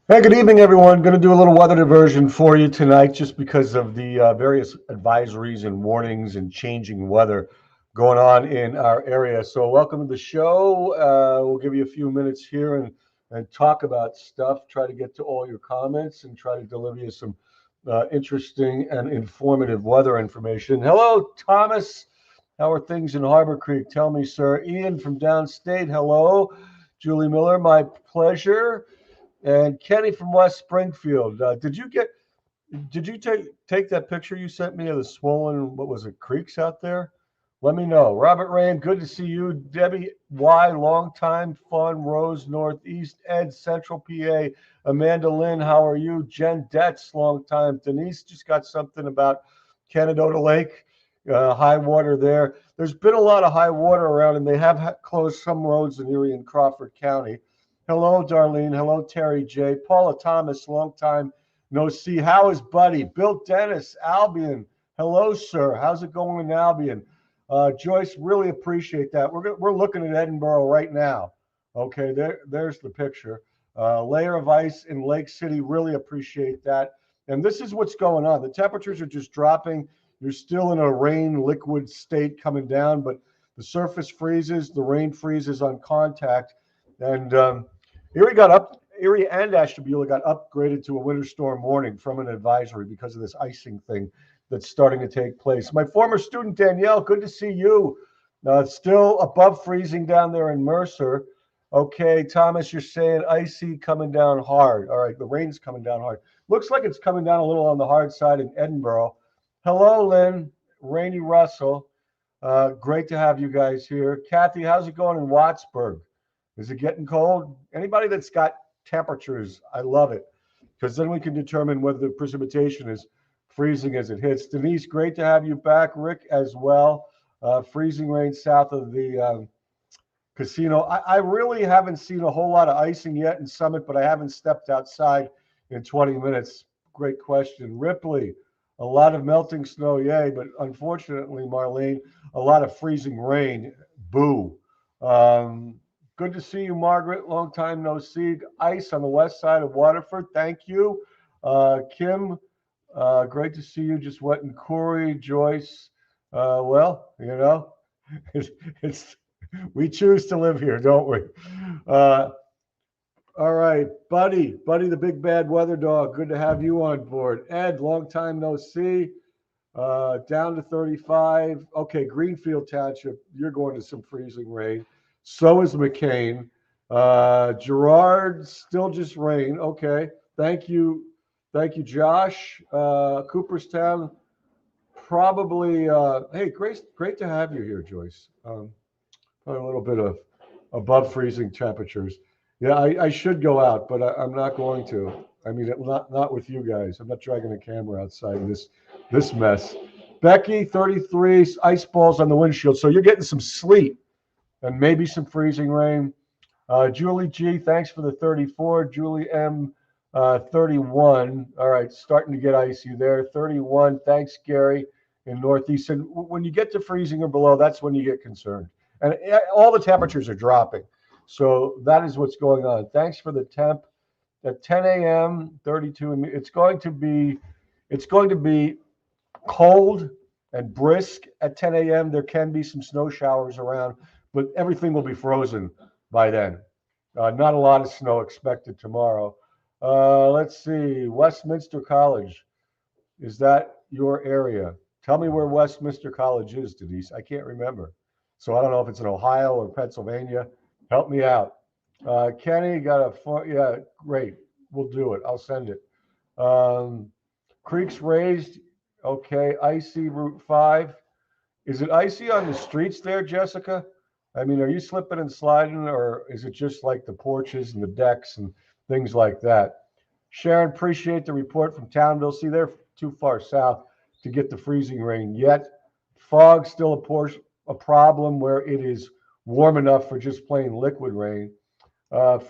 Hey, good evening, everyone. Going to do a little weather diversion for you tonight just because of the various advisories and warnings and changing weather going on in our area. So, welcome to the show. We'll give you a few minutes here and talk about stuff, try to get to all your comments, and try to deliver you some interesting and informative weather information. Hello, Thomas. How are things in Harbor Creek? Tell me, sir. Ian from downstate. Hello. Julie Miller, my pleasure. And Kenny from West Springfield, did you take that picture you sent me of the swollen, what was it, creeks out there? Let me know. Robert Rand, good to see you. Debbie Y, long time fun. Rose Northeast, Ed Central PA. Amanda Lynn, how are you? Jen Detz, long time. Denise just got something about Canadota Lake, high water there. There's been a lot of high water around, and they have closed some roads in Erie and Crawford County. Hello, Darlene. Hello, Terry J. Paula Thomas, long time no see. How is Buddy? Bill Dennis, Albion. Hello, sir. How's it going in Albion? Joyce, really appreciate that. We're looking at Edinburgh right now. Okay, there's the picture. Layer of ice in Lake City. Really appreciate that. And this is what's going on. The temperatures are just dropping. You're still in a rain liquid state coming down, but the surface freezes, the rain freezes on contact, and Erie and Ashtabula got upgraded to a winter storm warning from an advisory because of this icing thing that's starting to take place. My former student Danielle, good to see you. It's still above freezing down there in Mercer. Okay, Thomas, you're saying icy coming down hard. All right, the rain's coming down hard. Looks like it's coming down a little on the hard side in Edinburgh. Hello, Lynn, Rainey Russell. Great to have you guys here. Kathy, how's it going in Wattsburg? Is it getting cold? Anybody that's got temperatures, I love it because then we can determine whether the precipitation is freezing as it hits. Denise, great to have you back. Rick as well. Freezing rain south of the casino. I really haven't seen a whole lot of icing yet in Summit, but I haven't stepped outside in 20 minutes. Great question. Ripley, a lot of melting snow, yay, but unfortunately, Marlene, a lot of freezing rain. Boo. Um, Good to see you, Margaret. Long time no see. Ice on the west side of Waterford. Thank you. Kim, great to see you. Just went in Corey, Joyce. Well, it's, it's we choose to live here, don't we? Uh, all right, Buddy, the big bad weather dog. Good to have you on board. Ed, long time no see. Down to 35. Okay, Greenfield Township, you're going to some freezing rain. So is McCain. Gerard, still just rain. Okay, thank you. Thank you, Josh. Cooperstown, probably. Hey, great to have you here, Joyce. Probably a little bit of above freezing temperatures. Yeah, I should go out, but I'm not going to. I mean, not with you guys. I'm not dragging a camera outside in this mess. Becky, 33, ice balls on the windshield. So you're getting some sleet and maybe some freezing rain. Julie G, thanks for the 34. Julie M, 31. All right, starting to get icy there. 31. Thanks, Gary, in Northeast. And when you get to freezing or below, that's when you get concerned. And all the temperatures are dropping. So that is what's going on. Thanks for the temp. At 10 a.m., 32. And it's going to be cold and brisk at 10 a.m. There can be some snow showers around, but everything will be frozen by then. Not a lot of snow expected tomorrow. Let's see. Westminster College. Is that your area? Tell me where Westminster College is, Denise. I can't remember. So I don't know if it's in Ohio or Pennsylvania. Help me out. Kenny got a phone. Yeah, great. We'll do it. I'll send it. Um, Creeks raised. Okay. Icy Route 5. Is it icy on the streets there, Jessica? I mean, are you slipping and sliding, or is it just like the porches and the decks and things like that? Sharon, appreciate the report from Townville. See, they're too far south to get the freezing rain yet. Fog still a problem where it is warm enough for just plain liquid rain.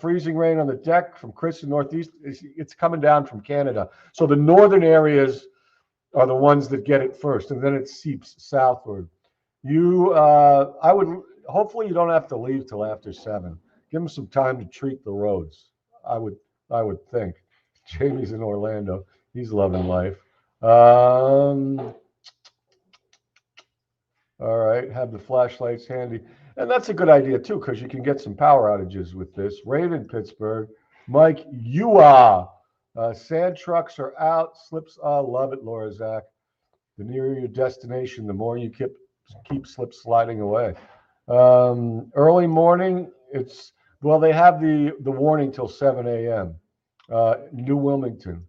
Freezing rain on the deck from Chris in Northeast. It's coming down from Canada. So the northern areas are the ones that get it first, and then it seeps southward. I would hopefully you don't have to leave till after 7. Give them some time to treat the roads. I would think. Jamie's in Orlando. He's loving life. Um, all right, have the flashlights handy. And that's a good idea too, because you can get some power outages with this. Raven, Pittsburgh. Mike, you are. Sand trucks are out. Slips, love it, Laura Zach. The nearer your destination, the more you keep slip sliding away. Early morning, well, they have the warning till 7 a.m. New Wilmington.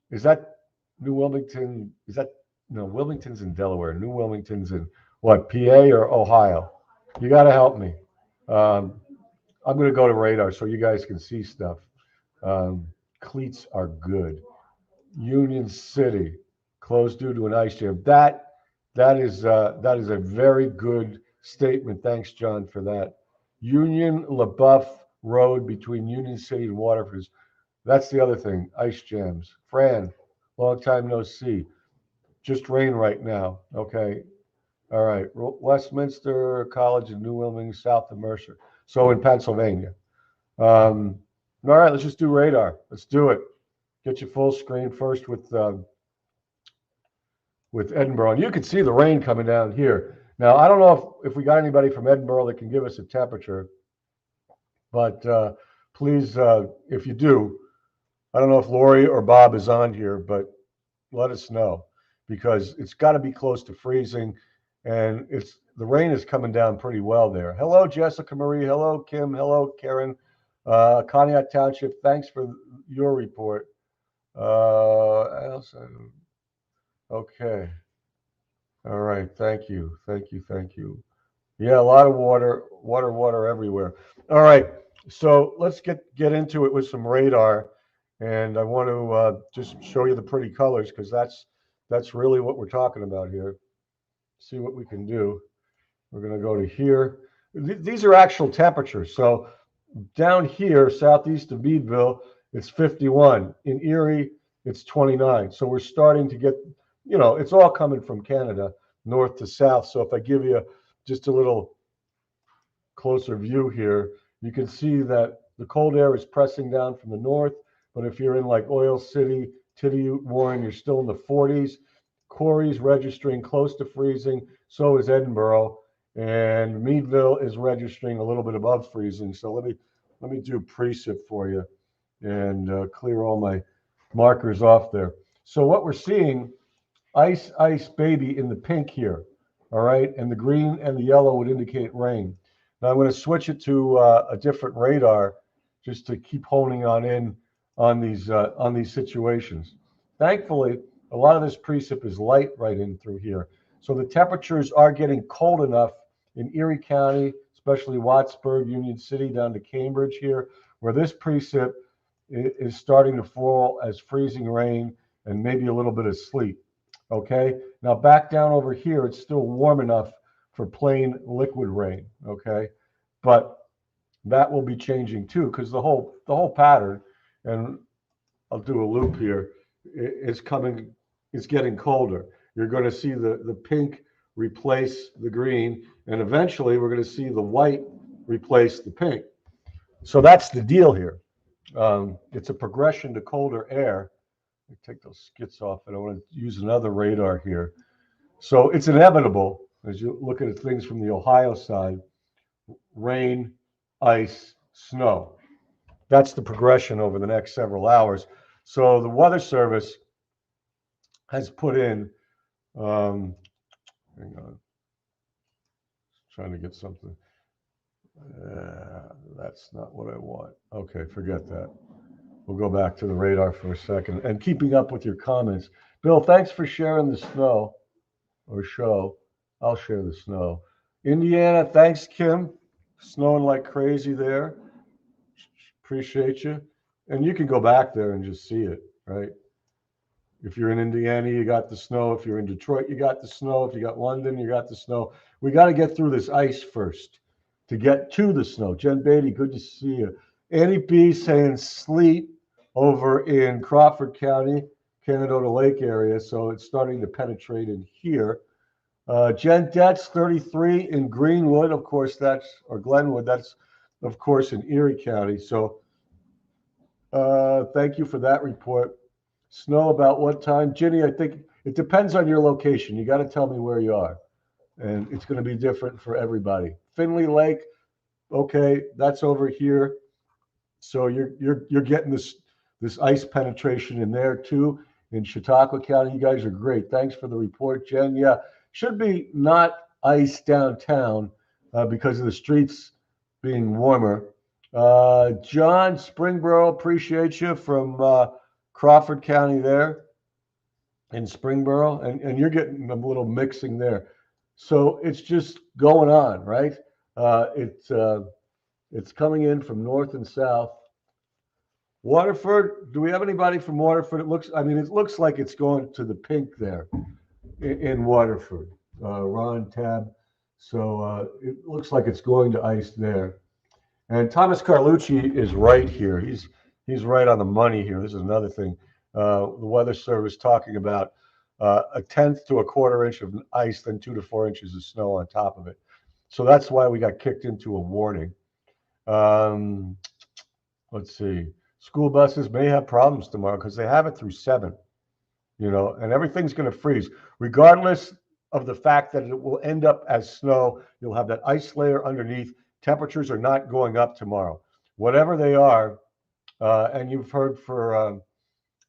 Is that New Wilmington? Is that no? Wilmington's in Delaware. New Wilmington's in what? PA or Ohio? You got to help me. Um, I'm going to go to radar so you guys can see stuff. Um, Cleats are good. Union City closed due to an ice jam. That is a very good statement. Thanks, John, for that. Union LaBeouf Road between Union City and Waterford. That's the other thing. Ice jams. Fran, long time no see. Just rain right now. Okay. All right. Westminster College in New Wilmington, south of Mercer. So in Pennsylvania. All right. Let's just do radar. Let's do it. Get you full screen first with Edinburgh. And you can see the rain coming down here. Now, I don't know if we got anybody from Edinburgh that can give us a temperature, but please, if you do, I don't know if Lori or Bob is on here, but let us know because it's got to be close to freezing, and the rain is coming down pretty well there. Hello, Jessica Marie. Hello, Kim. Hello, Karen. Conneaut Township. Thanks for your report. Okay. All right. Thank you. Thank you. Thank you. Yeah, a lot of water everywhere. All right. So let's get into it with some radar. And I want to just show you the pretty colors because that's really what we're talking about here. See what we can do. We're going to go to here. These are actual temperatures. So down here, southeast of Meadville, it's 51. In Erie, it's 29. So we're starting to get, it's all coming from Canada, north to south. So if I give you just a little closer view here, you can see that the cold air is pressing down from the north. But if you're in like Oil City, Tidiute, Warren, you're still in the 40s. Corey's registering close to freezing. So is Edinburgh. And Meadville is registering a little bit above freezing. So let me do precip for you and clear all my markers off there. So what we're seeing, ice, baby in the pink here, all right? And the green and the yellow would indicate rain. Now I'm going to switch it to a different radar just to keep honing in on these situations. Thankfully, a lot of this precip is light right in through here. So the temperatures are getting cold enough in Erie County, especially Wattsburg, Union City, down to Cambridge here, where this precip is starting to fall as freezing rain and maybe a little bit of sleet. Okay, now back down over here, it's still warm enough for plain liquid rain. Okay, but that will be changing too because the whole pattern, and I'll do a loop here, is getting colder. You're going to see the pink replace the green, and eventually we're going to see the white replace the pink. So that's the deal here. It's a progression to colder air. Let me take those skits off, and I want to use another radar here. So it's inevitable as you look at things from the Ohio side: rain, ice, snow. That's the progression over the next several hours. So the Weather Service has put in, hang on, trying to get something. That's not what I want. Okay, forget that. We'll go back to the radar for a second. And keeping up with your comments. Bill, thanks for sharing the snow or show. I'll share the snow. Indiana, thanks, Kim. Snowing like crazy there. Appreciate you. And you can go back there and just see it, right? If you're in Indiana, you got the snow. If you're in Detroit, you got the snow. If you got London, you got the snow. We got to get through this ice first to get to the snow. Jen Beatty, good to see you. Annie B saying sleet over in Crawford County, Canadota Lake area. So it's starting to penetrate in here. Jen Detz, 33 in Greenwood, of course, or Glenwood. That's, of course, in Erie County. So Thank you for that report. Snow about what time? Ginny, I think it depends on your location. You got to tell me where you are, and it's going to be different for everybody. Finley Lake, okay, that's over here. So you're getting this ice penetration in there too in Chautauqua County. You guys are great. Thanks for the report, Jen. Yeah, should be not ice downtown because of the streets being warmer. John Springboro, appreciate you from Crawford County there in Springboro, and you're getting a little mixing there. So it's just going on, right? It's coming in from north and south. Waterford, do we have anybody from Waterford? It looks like it's going to the pink there in Waterford. Ron Tab. So it looks like it's going to ice there. And Thomas Carlucci is right here. He's right on the money here. This is another thing. The Weather Service talking about a tenth to a quarter inch of ice, then 2 to 4 inches of snow on top of it. So that's why we got kicked into a warning. Let's see. School buses may have problems tomorrow because they have it through 7, and everything's going to freeze. Regardless of the fact that it will end up as snow, you'll have that ice layer underneath. Temperatures are not going up tomorrow. Whatever they are, and you've heard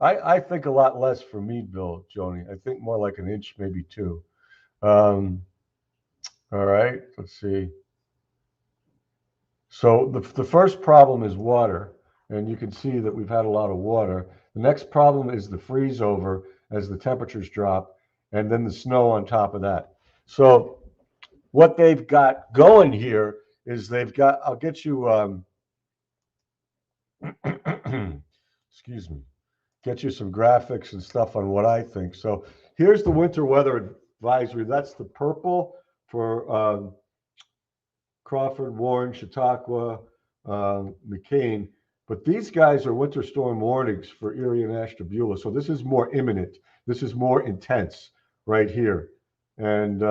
I think a lot less for Meadville, Joni. I think more like an inch, maybe 2. All right, let's see. So the first problem is water, and you can see that we've had a lot of water. The next problem is the freeze over as the temperatures drop, and then the snow on top of that. So what they've got going here is I'll get you, excuse me, get you some graphics and stuff on what I think. So here's the winter weather advisory. That's the purple for Crawford, Warren, Chautauqua, McCain. But these guys are winter storm warnings for Erie and Ashtabula. So this is more imminent. This is more intense right here. And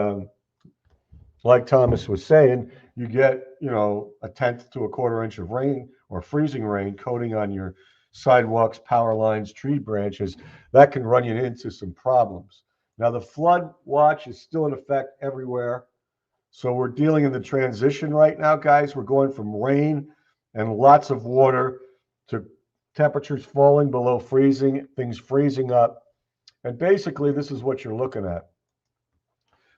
like Thomas was saying, you get, a tenth to a quarter inch of rain or freezing rain coating on your sidewalks, power lines, tree branches. That can run you into some problems. Now, the flood watch is still in effect everywhere. So we're dealing in the transition right now, guys. We're going from rain and lots of water to temperatures falling below freezing, things freezing up. And basically, this is what you're looking at.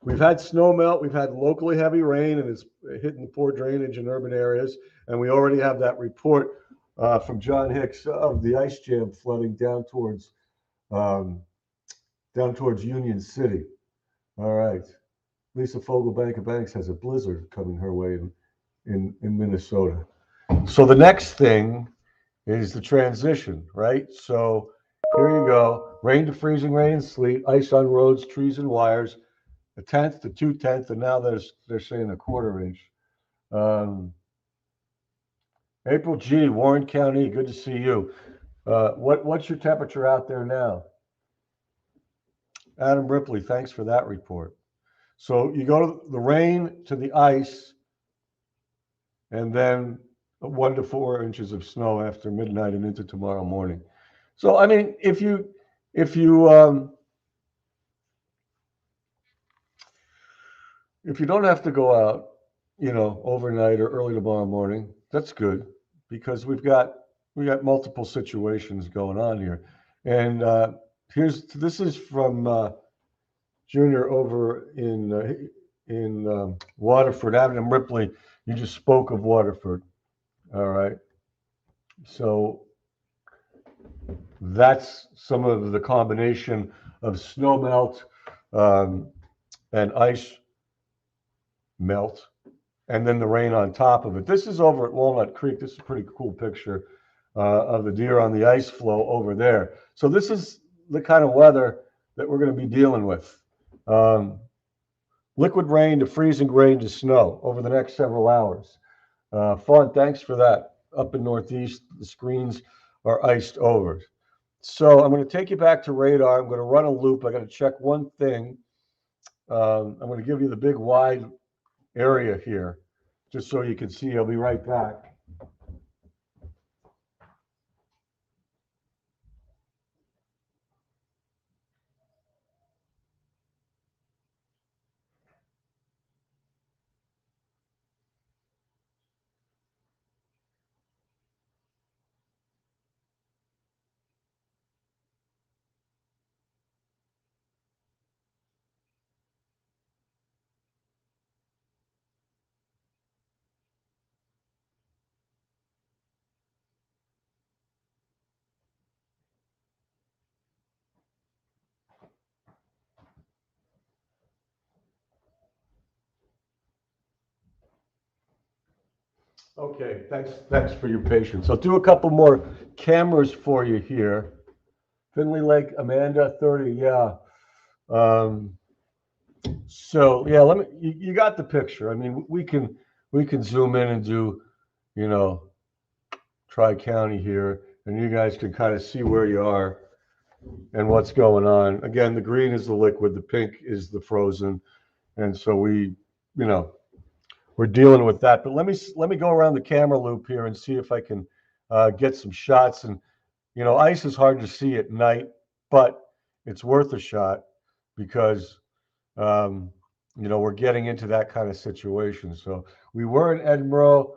We've had snow melt, we've had locally heavy rain, and it's hitting the poor drainage in urban areas. And we already have that report from John Hicks of the ice jam flooding down towards Union City. All right. Lisa Fogel, Bank of Banks, has a blizzard coming her way in Minnesota. So the next thing is the transition, right? So here you go. Rain to freezing rain and sleet, ice on roads, trees, and wires. A tenth to 2/10, and now they're saying a quarter inch. April G, Warren County, good to see you. What's your temperature out there now? Adam Ripley, thanks for that report. So you go to the rain to the ice, and then 1 to 4 inches of snow after midnight and into tomorrow morning. So if you don't have to go out, overnight or early tomorrow morning, that's good because we got multiple situations going on here. And this is from Junior over in Waterford. Adam Ripley, you just spoke of Waterford. All right. So that's some of the combination of snow melt and ice melt, and then the rain on top of it. This is over at Walnut Creek. This is a pretty cool picture of the deer on the ice floe over there. So this is the kind of weather that we're going to be dealing with. Liquid rain to freezing rain to snow over the next several hours. Fawn, thanks for that. Up in Northeast, the screens are iced over. So I'm going to take you back to radar. I'm going to run a loop. I got to check one thing. I'm going to give you the big wide area here, just so you can see. I'll be right back. Okay, thanks for your patience. I'll do a couple more cameras for you here. Finley Lake, Amanda, 30, yeah. Um, so yeah, you got the picture. I mean, we can zoom in and do, you know, Tri-County here, and you guys can kind of see where you are and what's going on. Again, the green is the liquid, the pink is the frozen, and so you know, we're dealing with that. But let me go around the camera loop here and see if I can get some shots. And ice is hard to see at night, but it's worth a shot because um, we're getting into that kind of situation. So we were in Edinburgh,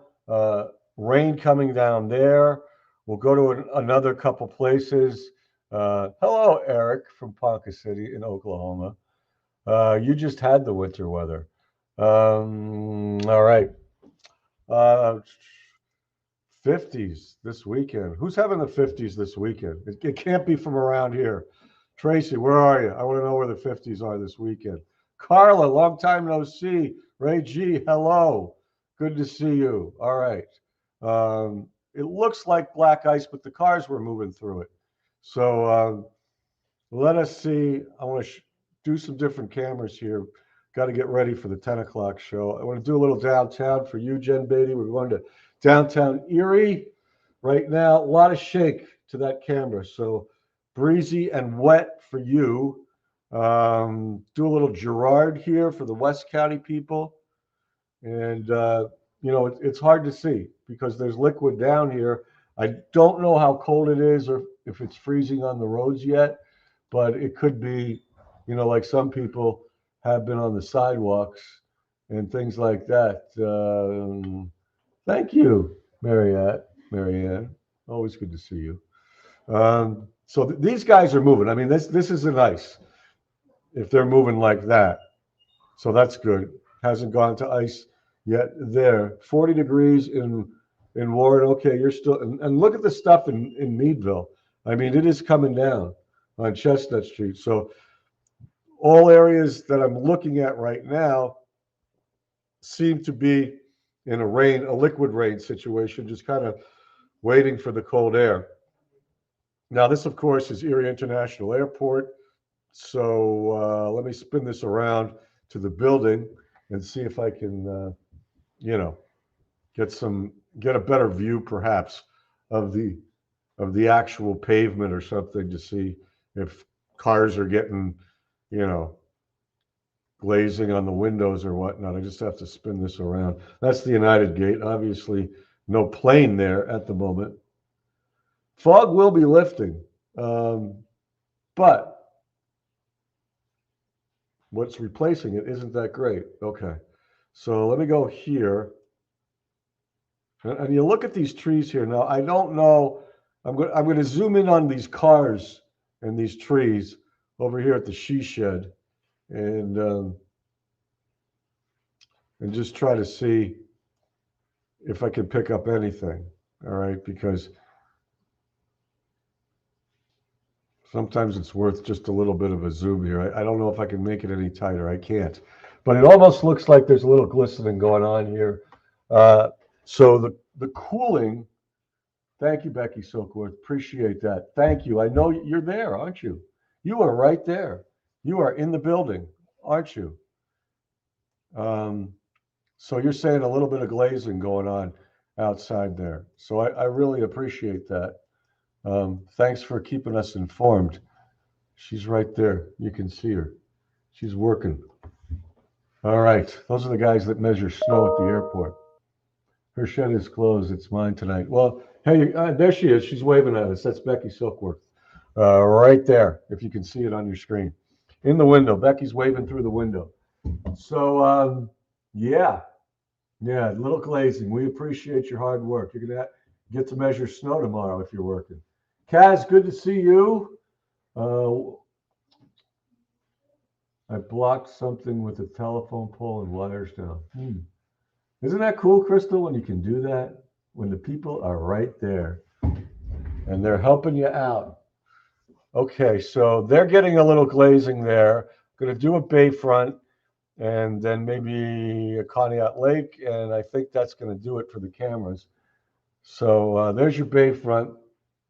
rain coming down there. We'll go to another couple places. Hello, Eric from Ponca City in Oklahoma. You just had the winter weather. All right. Uh, 50s this weekend. Who's having the 50s this weekend? It can't be from around here. Tracy, where are you? I want to know where the 50s are this weekend. Carla, long time no see. Ray G, hello. Good to see you. All right. It looks like black ice, but the cars were moving through it. So let us see. I want to do some different cameras here. Got to get ready for the 10 o'clock show. I want to do a little downtown for you, Jen Beatty. We're going to downtown Erie right now. A lot of shake to that camera. So breezy and wet for you. Do a little Girard here for the West County people. And, it's hard to see because there's liquid down here. I don't know how cold it is or if it's freezing on the roads yet, but it could be, like some people have been on the sidewalks and things like that. Thank you, Marianne. Always good to see you. So these guys are moving. I mean, this isn't ice if they're moving like that. So that's good. Hasn't gone to ice yet there. 40 degrees in Warren. Okay, you're still and look at the stuff in Meadville. I mean, it is coming down on Chestnut Street. So all areas that I'm looking at right now seem to be in a liquid rain situation, just kind of waiting for the cold air. Now, this, of course, is Erie International Airport. So let me spin this around to the building and see if I can, get a better view, perhaps, of the actual pavement or something to see if cars are getting, you know, glazing on the windows or whatnot. I just have to spin this around. That's the United Gate. Obviously, no plane there at the moment. Fog will be lifting, but what's replacing it isn't that great. Okay, so let me go here. And you look at these trees here. Now, I don't know. I'm going to zoom in on these cars and these trees over here at the she shed, and just try to see if I can pick up anything. All right, because sometimes it's worth just a little bit of a zoom here. I don't know if I can make it any tighter. I can't, but it almost looks like there's a little glistening going on here. So the cooling. Thank you, Becky Silkworth. Appreciate that. Thank you. I know you're there, aren't you? You are right there. You are in the building, aren't you? Um, so you're saying a little bit of glazing going on outside there. So I really appreciate that. Thanks for keeping us informed. She's right there. You can see her. She's working. All right. Those are the guys that measure snow at the airport. Her shed is closed. It's mine tonight. Well, hey, there she is. She's waving at us. That's Becky Silkworth. Right there, if you can see it on your screen. In the window. Becky's waving through the window. So, yeah, a little glazing. We appreciate your hard work. You're going to get to measure snow tomorrow if you're working. Kaz, good to see you. I blocked something with a telephone pole and wires down. Isn't that cool, Crystal, when you can do that? When the people are right there and they're helping you out. Okay, so they're getting a little glazing there. Going to do a bayfront. and then maybe a Conneaut Lake, and I think that's going to do it for the cameras. So there's your bayfront.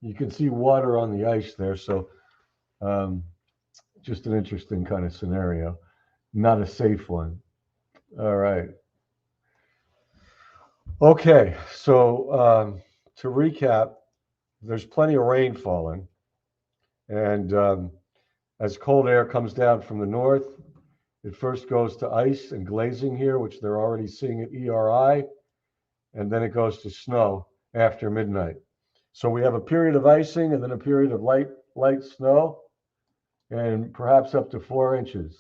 You can see water on the ice there, so um, just an interesting kind of scenario. Not a safe one. All right. Okay, so to recap, there's plenty of rain falling, and as cold air comes down from the north, it first goes to ice and glazing here, which they're already seeing at ERI, and then it goes to snow after midnight. So we have a period of icing and then a period of light snow, and perhaps up to 4 inches.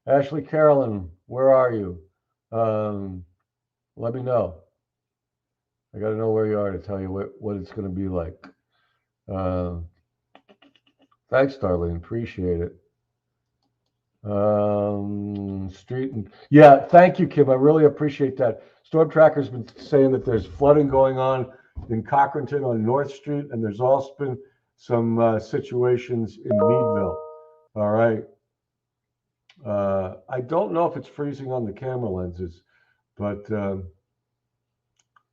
Ashley Carolyn, where are you? Um, Let me know. I got to know where you are to tell you what it's going to be like. Uh, Thanks, Darlene. Appreciate it. Street and yeah, thank you, Kim. I really appreciate that. Storm Tracker's been saying that there's flooding going on in Cochranton on North Street, and there's also been some situations in Meadville. All right. I don't know if it's freezing on the camera lenses, but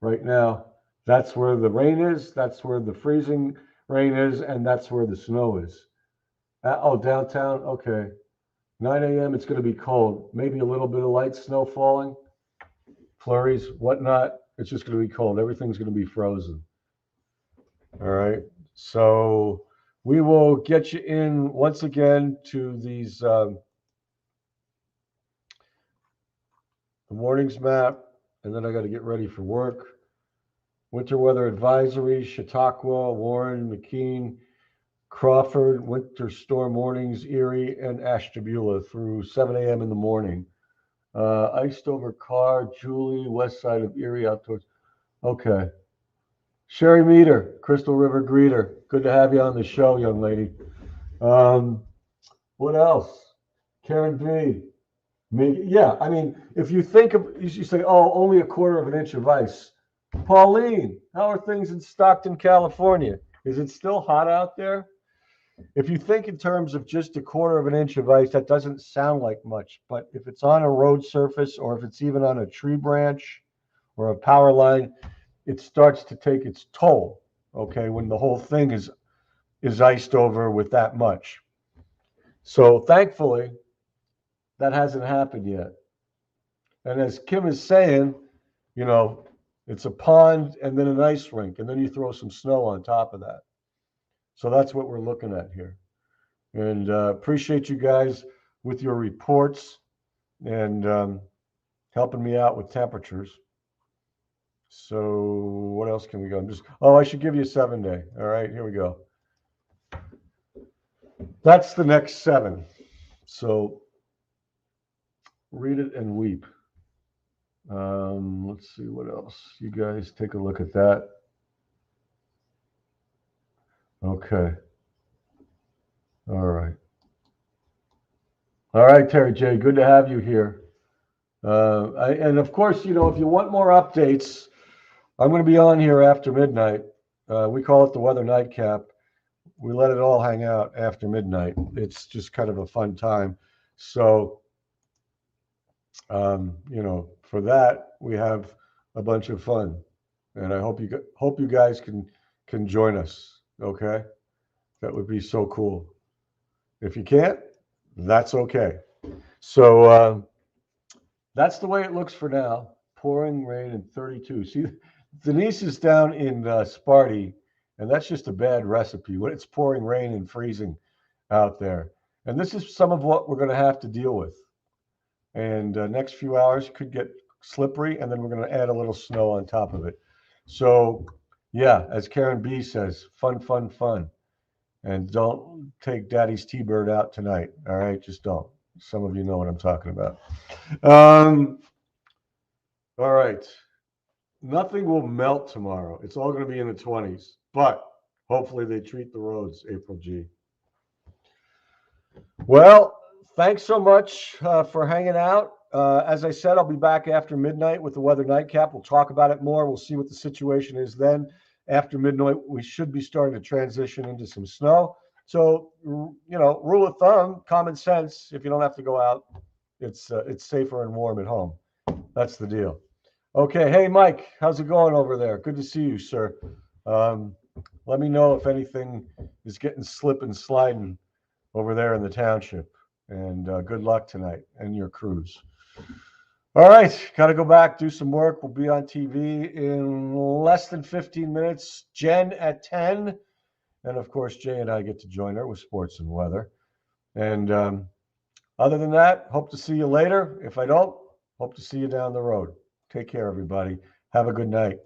right now, that's where the rain is, that's where the freezing rain is, and that's where the snow is. Oh, downtown? Okay. 9 a.m., it's going to be cold. Maybe a little bit of light snow falling, flurries, whatnot. It's just going to be cold. Everything's going to be frozen. All right. So we will get you in once again to these the morning's map, and then I got to get ready for work. Winter weather advisory, Chautauqua, Warren, McKean, Crawford, winter storm warnings, Erie, and Ashtabula through 7 a.m. in the morning. Iced over car, Julie, west side of Erie out towards. Okay. Sherry Meter, Crystal River Greeter. Good to have you on the show, young lady. What else? Karen B. Yeah, I mean, if you think of, you say, oh, only a quarter of an inch of ice. Pauline, how are things in Stockton, California? Is it still hot out there? If you think in terms of just a quarter of an inch of ice, that doesn't sound like much. But if it's on a road surface or if it's even on a tree branch or a power line, it starts to take its toll. Okay, when the whole thing is iced over with that much. So thankfully, that hasn't happened yet. And as Kim is saying, you know, it's a pond and then an ice rink, and then you throw some snow on top of that. So that's what we're looking at here. And appreciate you guys with your reports and helping me out with temperatures. So what else can we go? I should give you a 7-day. All right, here we go. That's the next 7. So read it and weep. Let's see what else. You guys take a look at that. Okay. All right. All right, Terry J. Good to have you here. And of course, you know, if you want more updates, I'm going to be on here after midnight. We call it the Weather Nightcap. We let it all hang out after midnight. It's just kind of a fun time. So, you know, for that we have a bunch of fun, and I hope you guys can join us. Okay, that would be so cool. If you can't, that's okay. So that's the way it looks for now. Pouring rain and 32. See, Denise is down in Sparty, and that's just a bad recipe when it's pouring rain and freezing out there. And this is some of what we're going to have to deal with. And next few hours could get slippery, and then we're going to add a little snow on top of it. So, yeah, as Karen B says, fun, fun, fun. And don't take Daddy's T-Bird out tonight. All right, just don't. Some of you know what I'm talking about. All right. Nothing will melt tomorrow. It's all going to be in the 20s, but hopefully they treat the roads, April G. Well, thanks so much for hanging out. As I said, I'll be back after midnight with the Weather Nightcap. We'll talk about it more. We'll see what the situation is then. After midnight, we should be starting to transition into some snow. So, you know, rule of thumb, common sense, if you don't have to go out, it's safer and warm at home. That's the deal. Okay, hey Mike, how's it going over there? Good to see you, sir. Um, Let me know if anything is getting slip and sliding over there in the township. And good luck tonight and your cruise. All right, got to go back, do some work. We'll be on TV in less than 15 minutes. Jen at 10. And of course, Jay and I get to join her with sports and weather. And other than that, hope to see you later. If I don't, hope to see you down the road. Take care, everybody. Have a good night.